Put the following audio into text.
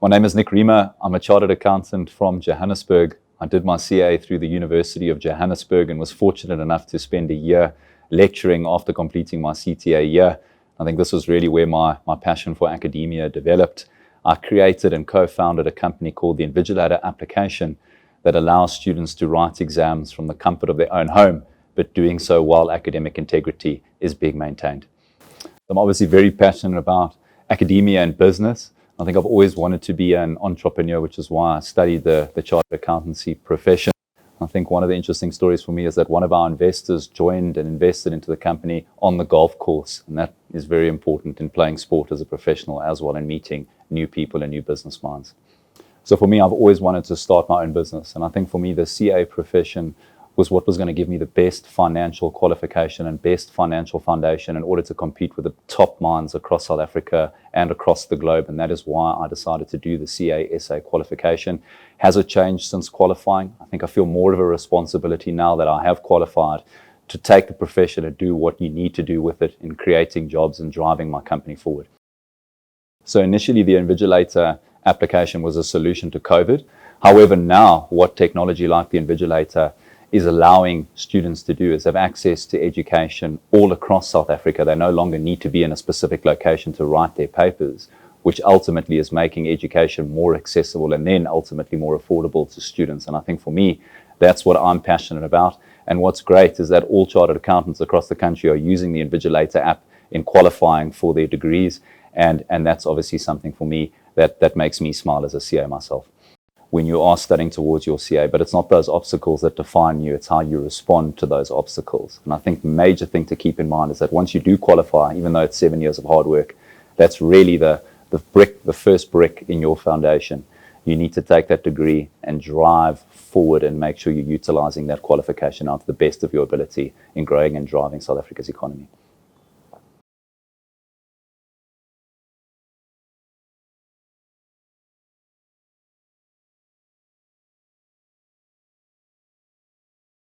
My name is Nick Riemer. I'm a chartered accountant from Johannesburg. I did my CA through the University of Johannesburg and was fortunate enough to spend a year lecturing after completing my CTA year. I think this was really where my passion for academia developed. I created and co-founded a company called the Invigilator application that allows students to write exams from the comfort of their own home, but doing so while academic integrity is being maintained. I'm obviously very passionate about academia and business. I think I've always wanted to be an entrepreneur, which is why I studied the chartered accountancy profession. I think one of the interesting stories for me is that one of our investors joined and invested into the company on the golf course. And that is very important in playing sport as a professional as well and meeting new people and new business minds. So for me, I've always wanted to start my own business. And I think for me, the CA profession was what was going to give me the best financial qualification and best financial foundation in order to compete with the top minds across South Africa and across the globe. And that is why I decided to do the CA-SA qualification. Has it changed since qualifying? I think I feel more of a responsibility now that I have qualified to take the profession and do what you need to do with it in creating jobs and driving my company forward. So initially, the Invigilator application was a solution to COVID. However, now what technology like the Invigilator is allowing students to do is have access to education all across South Africa. They no longer need to be in a specific location to write their papers, which ultimately is making education more accessible and then ultimately more affordable to students. And I think for me, that's what I'm passionate about. And what's great is that all chartered accountants across the country are using the Invigilator app in qualifying for their degrees. And that's obviously something for me that makes me smile as a CA myself when you are studying towards your CA. But it's not those obstacles that define you, it's how you respond to those obstacles. And I think the major thing to keep in mind is that once you do qualify, even though it's 7 years of hard work, that's really the first brick in your foundation. You need to take that degree and drive forward and make sure you're utilizing that qualification out to the best of your ability in growing and driving South Africa's economy.